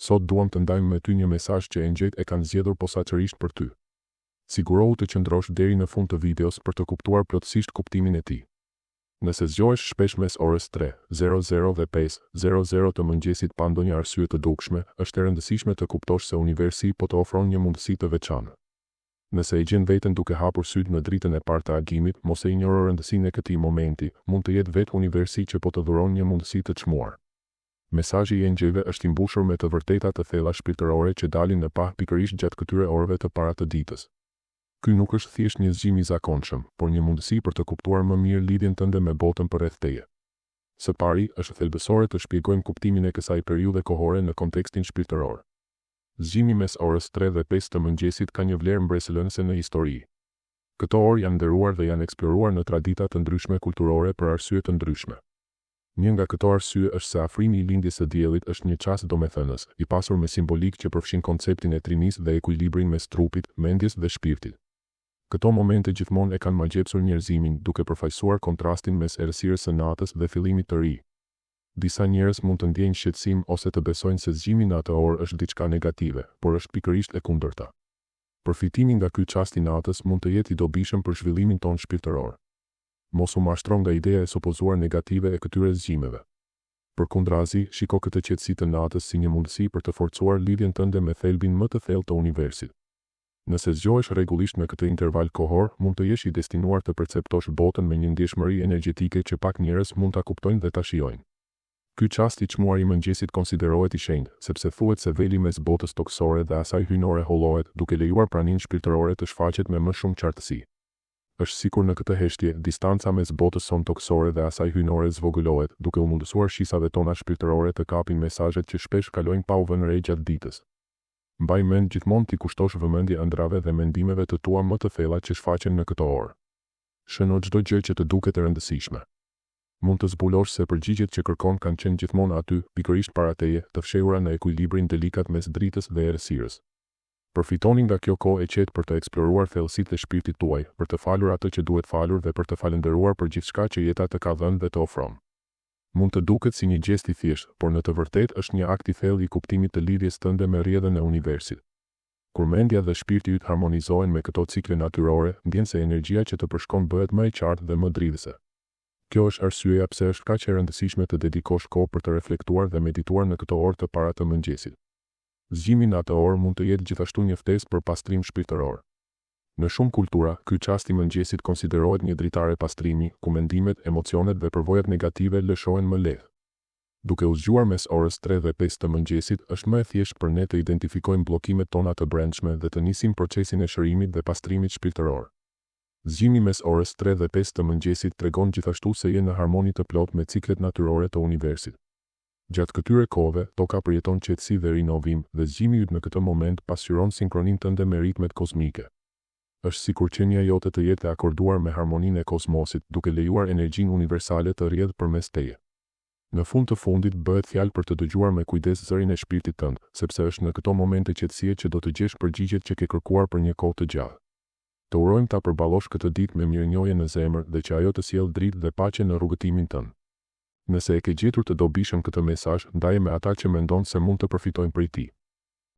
Sot duam të ndajmë me ty një mesazh që engjëjt e kanë zgjedhur posaçërisht për ty. Sigurohu të qëndrosh deri në fund të videos për të kuptuar plotësisht kuptimin e tij. Nëse zgjohesh shpesh mes orës 3:00 dhe 5:00 të mëngjesit pa ndonjë arsye të dukshme, është e rëndësishme të kuptosh se universi po të ofron një mundësi të veçantë. Nëse e gjen veten duke hapur sytë në dritën e parë të agimit, mos e injoro rëndësinë e këtij momenti, mund të jetë vetë universi që po të dhuron një mundësi të çmuar. Mesazhi i engjëjve është i mbushur me të vërteta të thella shpirtërore që dalin në pa pikërisht gjatë këtyre orëve të para të ditës. Ky nuk është thjesht një zgjim i zakonshëm, por një mundësi për të kuptuar më mirë lidhjen tënde me botën përreth teje. Së pari, është thelbësore të shpjegojmë kuptimin e kësaj periudhe kohore në kontekstin shpirtëror. Zgjimi mes orës 3 dhe 5 të mëngjesit ka një vlerë mbresëlënëse në histori. Këto orë janë nderuar dhe janë eksploruar në tradita të ndryshme kulturore për arsye të ndryshme. Një nga këto arsye është se afrimi i lindjes së diellit është një çast domethënës, i pasur me simbolik që përfshin konceptin e trinisë dhe ekuilibrin mes trupit, mendjes dhe shpirtit. Këto momente gjithmonë e kanë magjepsur njerëzimin, duke përfaqësuar kontrastin mes errësirës së natës dhe fillimit të ri. Disa njerëz mund të ndjejnë shqetësim ose të besojnë se zgjimi në atë orë është diçka negative, por është pikërisht e kundërta. Përfitimi nga ky çast i natës mund të jetë i dobishëm për zhvillimin tonë shpirtëror. Mos u mashtro nga ideja e supozuar negative e këtyre zgjimeve. Përkundrazi, shiko këtë qetësi të natës si një mundësi për të forcuar lidhjen tënde me thelbin më të thellë të universit. Nëse zgjohesh rregullisht me këtë interval kohor, mund të jesh i destinuar të perceptosh botën me një ndjeshmëri energjetike që pak njerëz mund ta kuptojnë dhe ta shijojnë. Ky çast i çmuar i mëngjesit konsiderohet i shenjtë, sepse thuhet se veli mes botës toksore dhe asaj hyjnore hollohet, duke lejuar praninë shpirtërore të shfaqet me më shumë qartësi. Është sikur në këtë heshtje, distanca mes botës son toksore dhe asaj hyjnore zvogëlohet, duke u mundësuar shisave tona shpirtërore të kapin mesazhet që shpesh kalojnë pa u vënë re gjatë ditës. Mbaj mend gjithmonë t'i kushtosh vëmendje ëndrave dhe mendimeve të tua më të thella që shfaqen në këto orë. Shëno çdo gjë që të duket e rëndësishme. Mund të zbulosh se përgjigjet që kërkon kanë qenë gjithmonë aty, pikërisht para teje, të fshehura në ekuilibrin delikat mes dritës dhe errësirës. Përfitoni nga kjo kohë e qetë për të eksploruar thellësitë e shpirtit tuaj, për të falur atë që duhet falur dhe për të falendëruar për gjithçka që jeta të ka dhënë dhe të ofron. Mund të duket si një gjest i thjeshtë, por në të vërtetë është një akt i thellë i kuptimit të lidhjes tënde me rrjedhën e universit. Kur mendja dhe shpirti yt harmonizohen me këto cikle natyrore, ndjen se energjia që të përshkon bëhet më e qartë dhe më dridhëse. Kjo është arsyeja pse është kaq e rëndësishme të dedikosh kohë për të reflektuar dhe medituar në këto orë të para të mëngjesit. Zgjimi në atë orë mund të jetë gjithashtu një ftesë për pastrim shpirtëror. Në shumë kultura, ky çast i mëngjesit konsiderohet një dritare pastrimi, ku mendimet, emocionet dhe përvojat negative lëshohen më lehtë. Duke u zgjuar mes orës 3 dhe 5 të mëngjesit, është më e thjeshtë për ne të identifikojmë bllokimet tona të brendshme dhe të nisim procesin e shërimit dhe pastrimit shpirtëror. Zgjimi mes orës 3 dhe 5 të mëngjesit tregon gjithashtu se je në harmoni të plot me ciklet natyrore të universit. Gjatë këtyre kohëve, toka përjeton qetësi dhe rinovim, dhe zgjimi yt në këtë moment pasqyron sinkronin tënde me ritmet kozmike. Është sikur qenia jote të jetë e akorduar me harmoninë e kozmosit, duke lejuar energjinë universale të rrjedhë përmes teje. Në fund të fundit bëhet fjalë për të dëgjuar me kujdes zërin e shpirtit tënd, sepse është në këto momente qetësie që do të gjesh përgjigjet që ke kërkuar për një kohë të gjatë. Të urojmë ta përballosh këtë ditë me mirënjohje në zemër dhe që ajo të sjellë dritë dhe paqe në rrugëtimin tënd. Nëse e ke gjetur të dobishëm këtë mesazh, ndaje me ata që mendon se mund të përfitojnë prej tij.